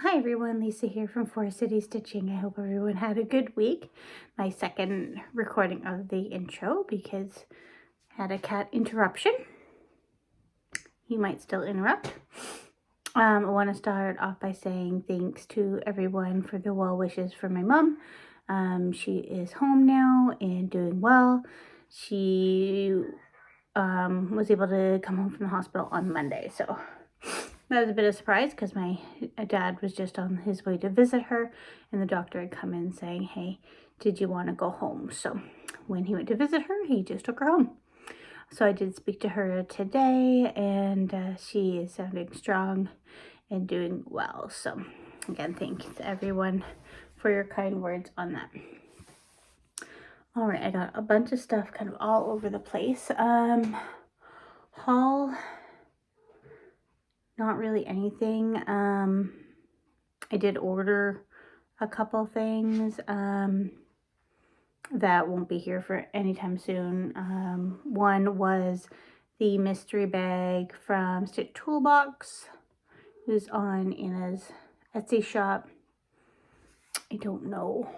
Hi everyone, Lisa here from Four City Stitching. I hope everyone had a good week. My second recording of the intro because I had a cat interruption. He might still interrupt. I want to start off by saying thanks to everyone for the well wishes for my mom. She is home now and doing well. She was able to come home from the hospital on Monday, so that was a bit of a surprise because my dad was just on his way to visit her and the doctor had come in saying, hey, did you want to go home? So when he went to visit her, he just took her home. So I did speak to her today and she is sounding strong and doing well. So again, thank you to everyone for your kind words on that. All right, I got a bunch of stuff kind of all over the place. Haul, not really anything. I did order a couple things that won't be here for anytime soon. One was the mystery bag from Stitch Toolbox. It was on Anna's Etsy shop. I don't know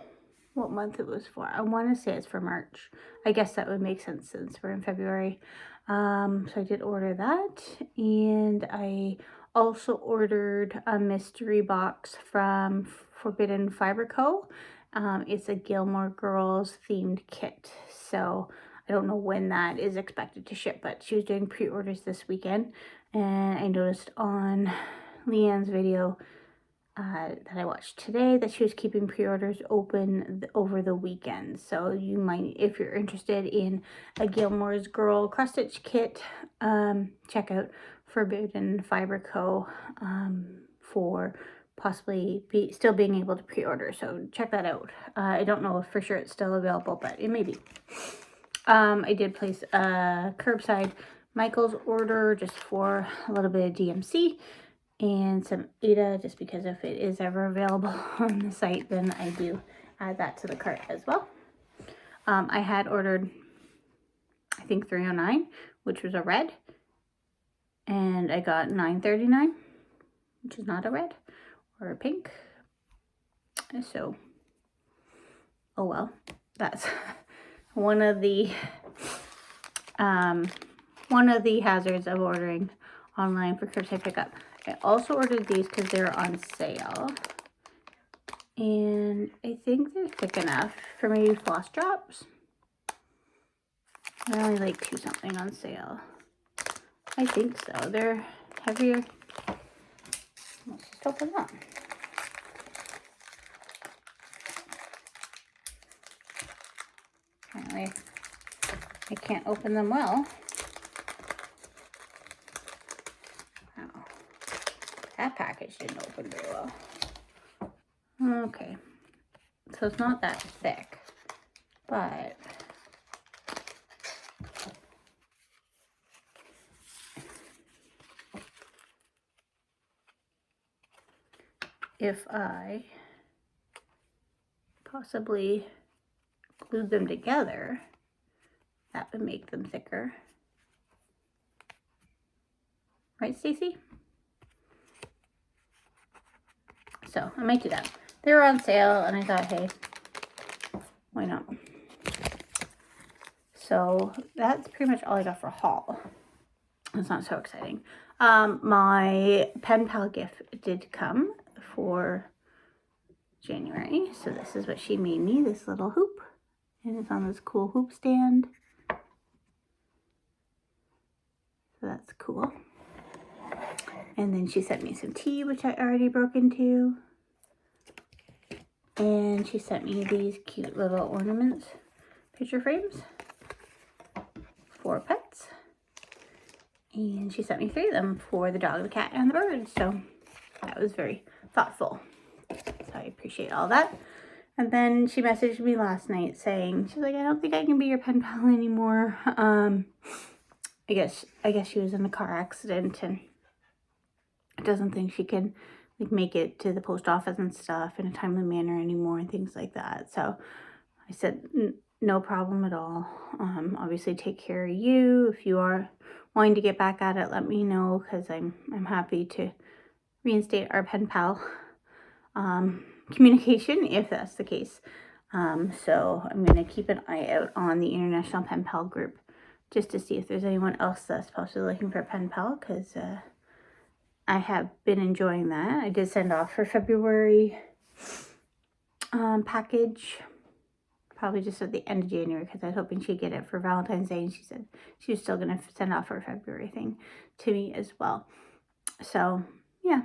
what month it was for. I want to say it's for March. I guess that would make sense since we're in February. So I did order that, and I also ordered a mystery box from Forbidden Fiber Co. It's a Gilmore Girls themed kit, so I don't know when that is expected to ship, but she was doing pre-orders this weekend, and I noticed on Leanne's video that I watched today that she was keeping pre-orders open over the weekend. So you might, if you're interested in a Gilmore's Girl cross stitch kit, check out Forbidden Fiber Co. For possibly still being able to pre-order. So check that out. I don't know if for sure it's still available, but it may be. I did place a curbside Michael's order just for a little bit of DMC. And some Ada, just because if it is ever available on the site, then I do add that to the cart as well. I had ordered, I think 309, which was a red, and I got 939, which is not a red or a pink. So, oh well, that's one of the hazards of ordering online for curbside pickup. I also ordered these because they're on sale, and I think they're thick enough for maybe floss drops. They're only like $2 something on sale. I think so. They're heavier. Let's just open them up. Apparently, I can't open them well. That package didn't open very well. Okay, so it's not that thick, but if I possibly glued them together, that would make them thicker. Right, Stacy? So I might do that. They were on sale and I thought, hey, why not? So that's pretty much all I got for haul. It's not so exciting. My pen pal gift did come for January. So this is what she made me, this little hoop. And it's on this cool hoop stand. So that's cool. And then she sent me some tea, which I already broke into. And she sent me these cute little ornaments, picture frames for pets. And she sent me 3 of them for the dog, the cat, and the bird. So that was very thoughtful. So I appreciate all that. And then she messaged me last night saying, she's like, I don't think I can be your pen pal anymore. I guess she was in a car accident and doesn't think she can like make it to the post office and stuff in a timely manner anymore and things like that. So I said, no problem at all. Obviously take care of you. If you are wanting to get back at it, let me know, because I'm happy to reinstate our pen pal communication if that's the case. So I'm going to keep an eye out on the International Pen Pal group just to see if there's anyone else that's possibly looking for a pen pal, because I have been enjoying that. I did send off for February package, probably just at the end of January, because I was hoping she'd get it for Valentine's Day, and she said she was still going to send off her February thing to me as well. So yeah,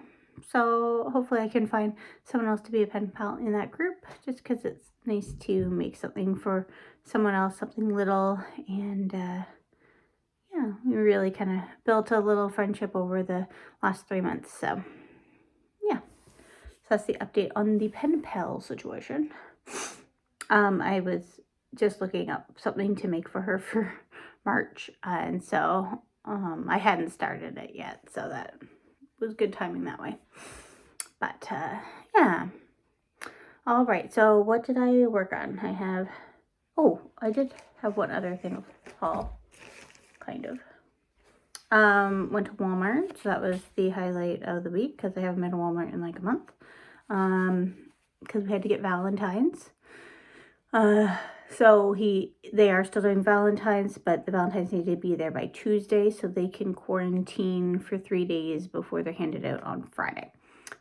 so hopefully I can find someone else to be a pen pal in that group, just because it's nice to make something for someone else, something little. And yeah, we really kind of built a little friendship over the last 3 months. So yeah, so that's the update on the pen pal situation. I was just looking up something to make for her for March, and so I hadn't started it yet, so that was good timing that way. But yeah, all right, so what did I work on? I did have one other thing of haul, kind of. Went to Walmart, so that was the highlight of the week, because I haven't been to Walmart in like a month, because we had to get Valentine's. So they are still doing Valentine's, but the Valentine's need to be there by Tuesday so they can quarantine for 3 days before they're handed out on Friday.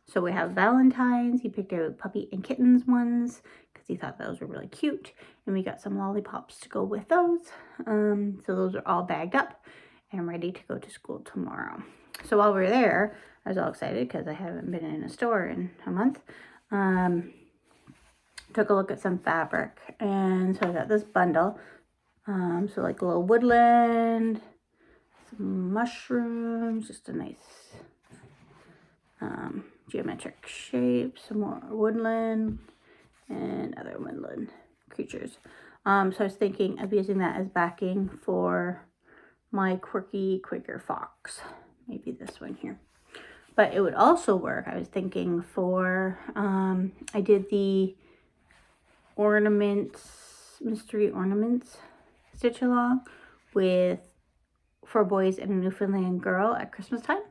So we have Valentine's. He picked out puppy and kittens ones because he thought those were really cute, and we got some lollipops to go with those. So those are all bagged up and ready to go to school tomorrow. So while we were there, I was all excited because I haven't been in a store in a month. Took a look at some fabric, and so I got this bundle. So like a little woodland, some mushrooms, just a nice geometric shape, some more woodland, and other woodland creatures. So I was thinking of using that as backing for my quirky Quaker fox. Maybe this one here. But it would also work, I was thinking, for, I did the mystery ornaments stitch along with 4 boys and a Newfoundland girl at Christmas time.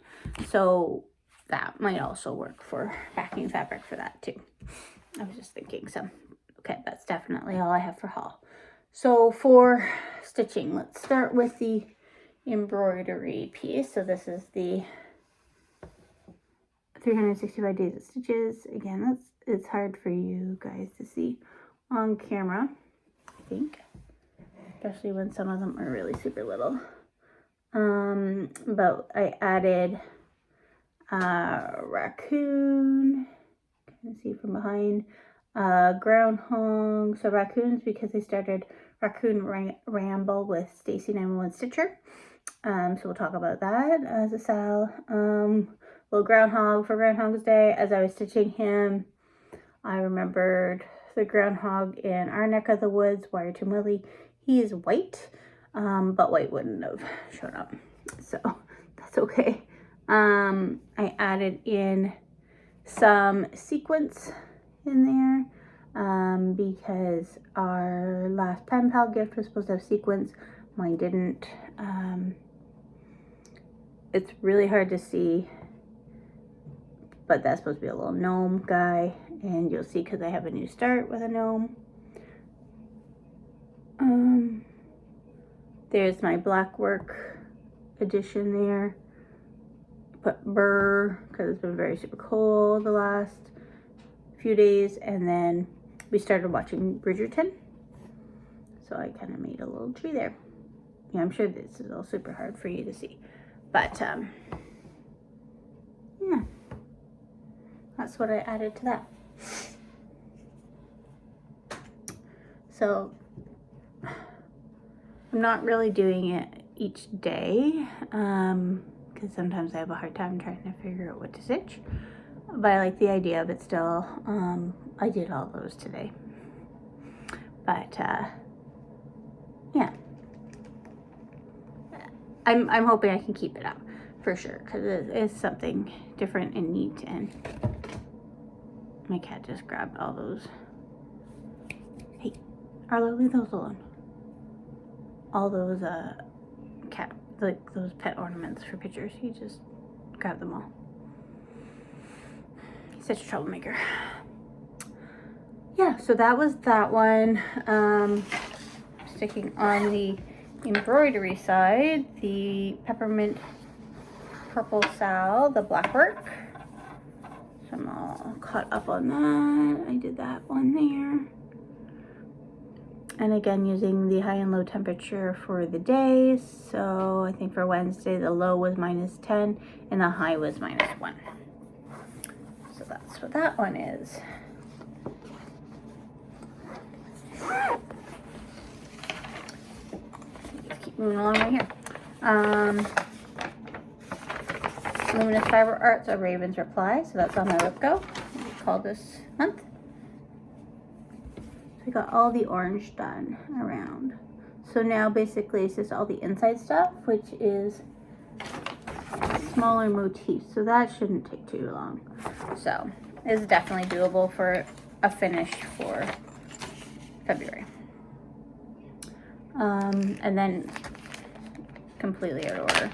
So that might also work for backing fabric for that too. I was just thinking. So okay, that's definitely all I have for haul. So for stitching, let's start with the embroidery piece. So this is the 365 days of stitches. Again, it's hard for you guys to see on camera, I think, especially when some of them are really super little. But I added Raccoon, can see from behind, Groundhog. So Raccoons, because they started Raccoon Ramble with Stacy 911 Stitcher. So we'll talk about that as a Sal. Little Groundhog for Groundhog's Day. As I was stitching him, I remembered the groundhog in our neck of the woods, Wiarton Willie. He is white, but white wouldn't have shown up, so that's okay. I added in some sequins in there, because our last pen pal gift was supposed to have sequins. Mine didn't. It's really hard to see, but that's supposed to be a little gnome guy, and you'll see because I have a new start with a gnome. There's my Blackwork edition there. Put burr because it's been very super cold the last few days, and then we started watching Bridgerton, so I kind of made a little tree there. Yeah, I'm sure this is all super hard for you to see, but yeah, that's what I added to that. So I'm not really doing it each day, because sometimes I have a hard time trying to figure out what to stitch, but I like the idea of it still. I did all those today, but yeah, I'm hoping I can keep it up for sure, because it is something different and neat. And my cat just grabbed all those. Hey, Arlo, leave those alone. All those those pet ornaments for pictures. He just grabbed them all. Such a troublemaker. Yeah, so that was that one. Sticking on the embroidery side, the peppermint purple sal, the Blackwork. So I'm all caught up on that. I did that one there. And again, using the high and low temperature for the day. So I think for Wednesday, the low was -10 and the high was -1. So that's what that one is. Just keep moving along right here. Luminous Fiber Arts, A Raven's Reply. So that's on my Ripco. Called this month. I got all the orange done around. So now basically it's just all the inside stuff, which is smaller motifs. So that shouldn't take too long. So it's definitely doable for a finish for February. And then completely out of order.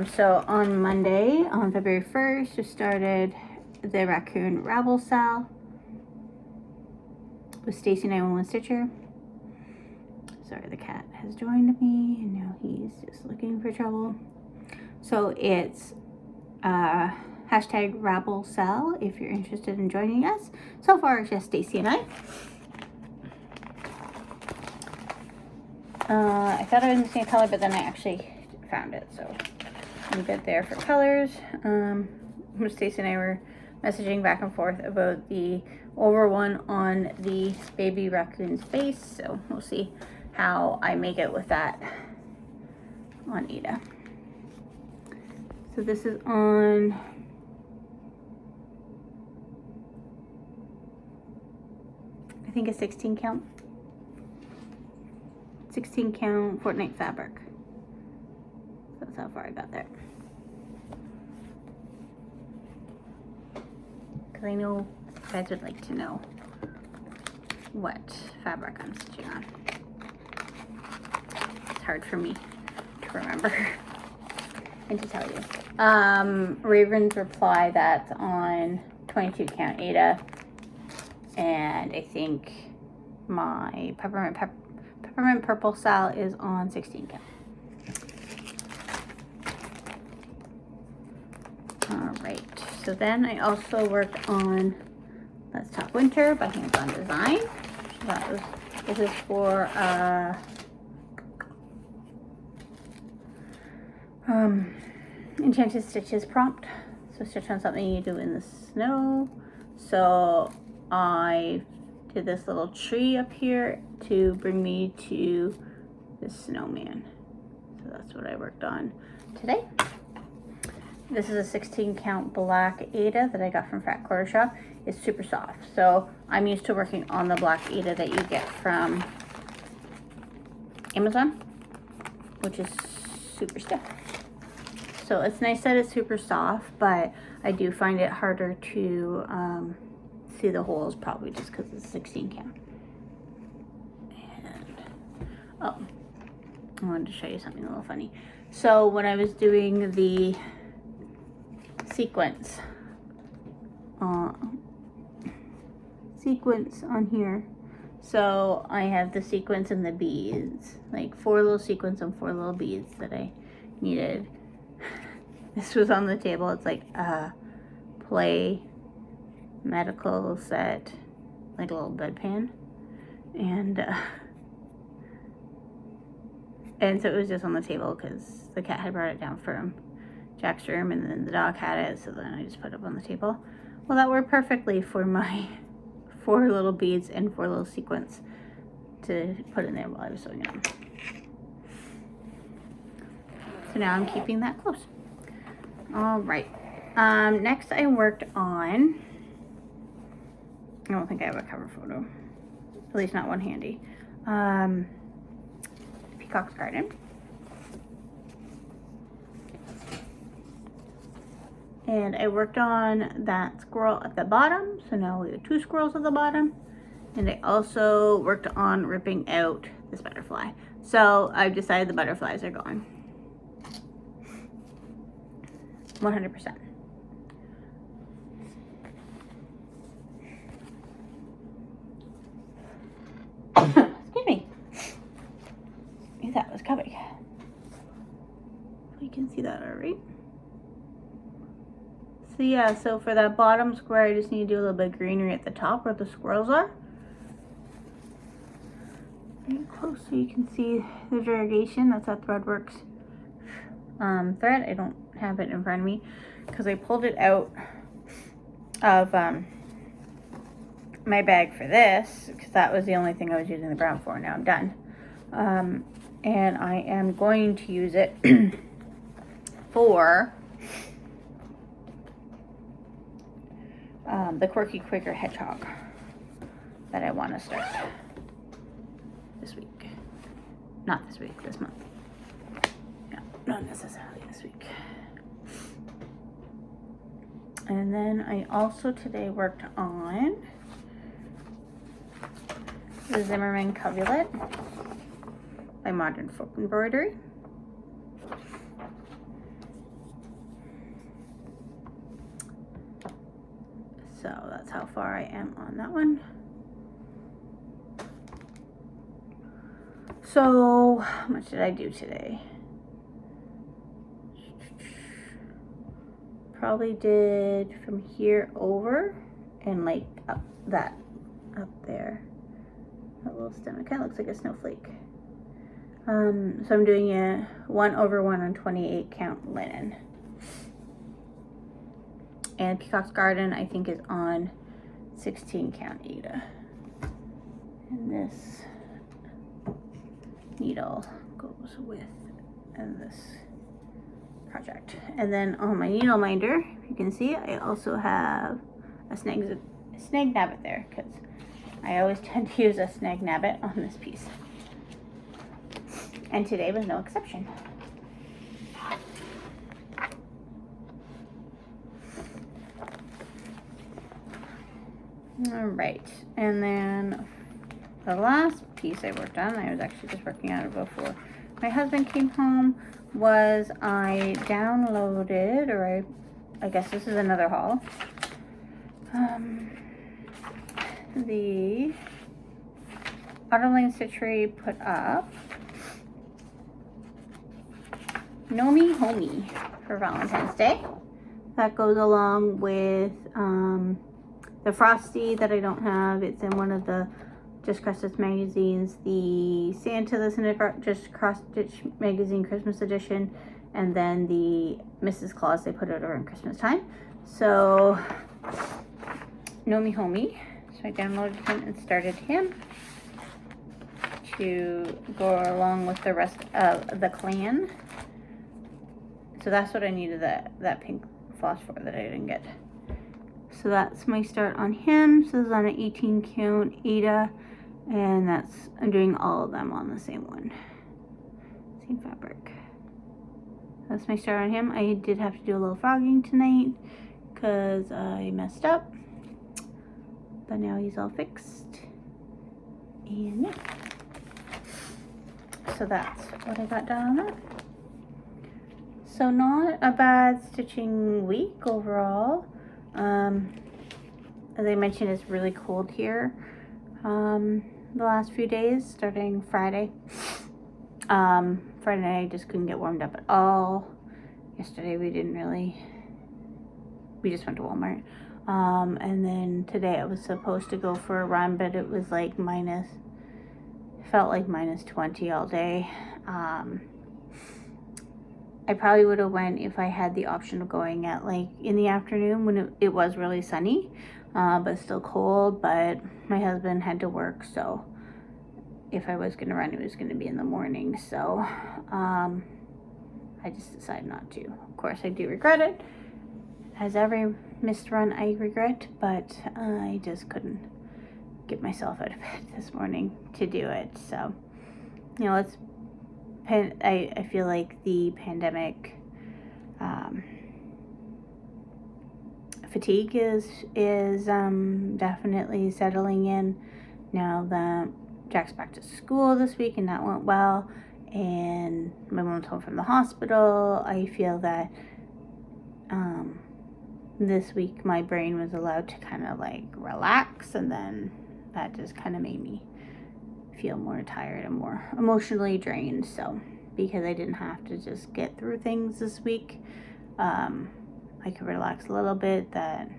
So on Monday, on February 1st, we started the Raccoon Rabble Sal with Stacy 911 Stitcher. Sorry, the cat has joined me and now he's just looking for trouble. So it's hashtag Rabble Sal if you're interested in joining us. So far it's just Stacy and I. I thought I was missing a color, but then I actually found it, so I'm good there for colors. Stacy and I were messaging back and forth about the over one on the baby raccoon's face, so we'll see how I make it with that on Ada. So this is on I think a 16 count. 16 count Fortnite fabric. So that's how far I got there. Because I know you guys would like to know what fabric I'm stitching on. It's hard for me to remember and to tell you. Raven's Reply, that's on 22 count Ada. And I think my peppermint purple sal is on 16 count. Alright, so then I also worked on Let's Talk Winter by Hands On Design. This is for Enchanted Stitches prompt. So stitch on something you do in the snow. So I did this little tree up here to bring me to the snowman. So that's what I worked on today. This is a 16 count black Ada that I got from Fat Quarter Shop. It's super soft. So I'm used to working on the black Ada that you get from Amazon, which is super stiff. So it's nice that it's super soft, but I do find it harder to see the holes, probably just because it's 16 count. And oh, I wanted to show you something a little funny. So when I was doing the sequence on here, so I have the sequence and the beads, like 4 little sequins and 4 little beads that I needed. This was on the table. It's like a play medical set, like a little bedpan, and so it was just on the table because the cat had brought it down from Jack's room, and then the dog had it, so then I just put it up on the table. Well, that worked perfectly for my 4 little beads and 4 little sequins to put in there while I was sewing it on. So now I'm keeping that close. All right. Next I worked on, I don't think I have a cover photo, at least not one handy. Peacock's Garden. And I worked on that squirrel at the bottom. So now we have 2 squirrels at the bottom. And I also worked on ripping out this butterfly. So I've decided the butterflies are gone. 100%. So yeah, so for that bottom square, I just need to do a little bit of greenery at the top where the squirrels are. Very close so you can see the variegation. That's that Threadworks thread. I don't have it in front of me because I pulled it out of my bag for this because that was the only thing I was using the brown for. Now I'm done. And I am going to use it for the Quirky Quaker Hedgehog that I want to start this week. Not this week, this month. Yeah, not necessarily this week. And then I also today worked on the Zimmerman Coverlet by Modern Folk Embroidery. So that's how far I am on that one. So how much did I do today? Probably did from here over and like up that up there. That little stem. It kind of looks like a snowflake. So I'm doing a 1/1 on 28 count linen. And Peacock's Garden, I think, is on 16 count Aida. And this needle goes with this project. And then on my needle minder, if you can see, I also have a snag nabbit there because I always tend to use a snag nabbit on this piece. And today was no exception. All right, and then the last piece I worked on, I was actually just working on it before my husband came home, was I downloaded, or I guess this is another haul, the Otterling Stitchery put up Gnome Homie for Valentine's Day. That goes along with the Frosty that I don't have. It's in one of the Just Cross Stitch magazines. The Santa that's in a Just Cross Stitch magazine Christmas edition, and then the Mrs. Claus, they put it over in Christmas time. So Gnome Homie. So I downloaded him and started him to go along with the rest of the clan. So that's what I needed that pink floss for that I didn't get. So that's my start on him. So this is on an 18 count Aida, and I'm doing all of them on the same one, same fabric. That's my start on him. I did have to do a little frogging tonight because I messed up, but now he's all fixed. And yeah, so that's what I got done on that. So not a bad stitching week overall. As I mentioned, it's really cold here the last few days, starting Friday. Friday night I just couldn't get warmed up at all. Yesterday we just went to Walmart. And then today I was supposed to go for a run, but it was like felt like minus 20 all day. I probably would have went if I had the option of going at like in the afternoon when it was really sunny, but still cold. But my husband had to work, so if I was going to run, it was going to be in the morning. So I just decided not to. Of course, I do regret it. As every missed run, I regret, but I just couldn't get myself out of bed this morning to do it. So, you know, I feel like the pandemic fatigue is definitely settling in now that Jack's back to school this week, and that went well, and my mom's home from the hospital. I feel that this week my brain was allowed to kind of like relax, and then that just kind of made me feel more tired and more emotionally drained. So because I didn't have to just get through things this week, I could relax a little bit, that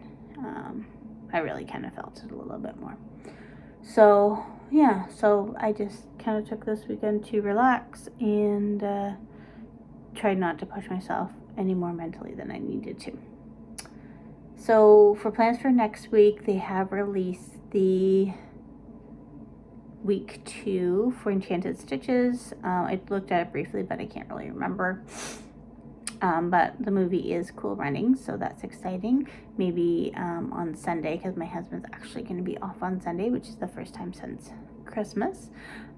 I really kind of felt it a little bit more. So yeah, so I just kind of took this weekend to relax and tried not to push myself any more mentally than I needed to. So for plans for next week, they have released the week 2 for Enchanted Stitches. I looked at it briefly, but I can't really remember. But the movie is Cool Runnings, so that's exciting. Maybe on Sunday, because my husband's actually going to be off on Sunday, which is the first time since Christmas,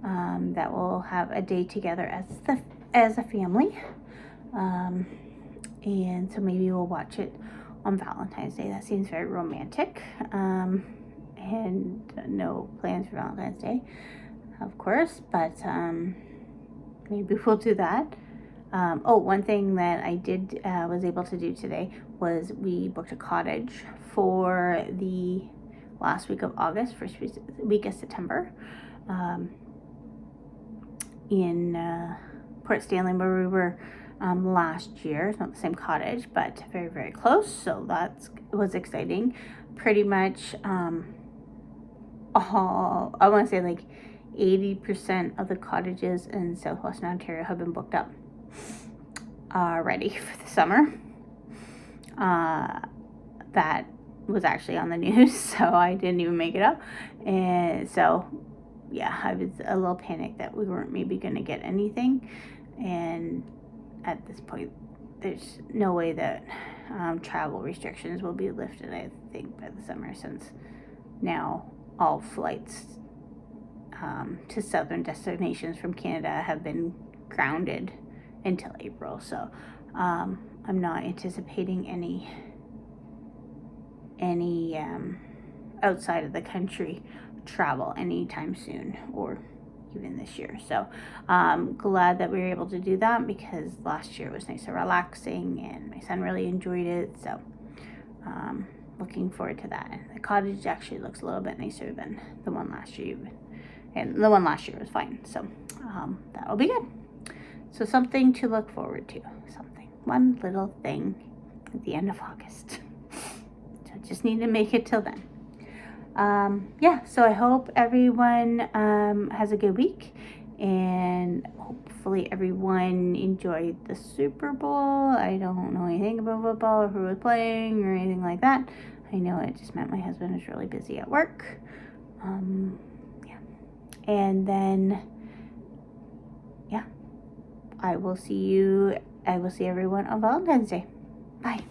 that we'll have a day together as a family. And so maybe we'll watch it on Valentine's Day. That seems very romantic. And no plans for Valentine's Day, of course, but maybe we'll do that. One thing that I was able to do today was we booked a cottage for the last week of August, first week of September, in Port Stanley, where we were last year. It's not the same cottage, but very, very close. So that was exciting. Pretty much, I want to say like 80% of the cottages in Southwestern Ontario have been booked up already for the summer. That was actually on the news, so I didn't even make it up. And so, yeah, I was a little panicked that we weren't maybe going to get anything. And at this point, there's no way that travel restrictions will be lifted, I think, by the summer, since now all flights to southern destinations from Canada have been grounded until April. So I'm not anticipating any outside of the country travel anytime soon, or even this year. So glad that we were able to do that, because last year was nice and relaxing and my son really enjoyed it. So looking forward to that. And the cottage actually looks a little bit nicer than the one last year, and the one last year was fine. So that'll be good. So something to look forward to. One little thing at the end of August. So just need to make it till then. So I hope everyone has a good week, and hopefully everyone enjoyed the Super Bowl. I don't know anything about football or who was playing or anything like that. I know it just meant my husband was really busy at work. And then, I will see everyone on Valentine's Day. Bye.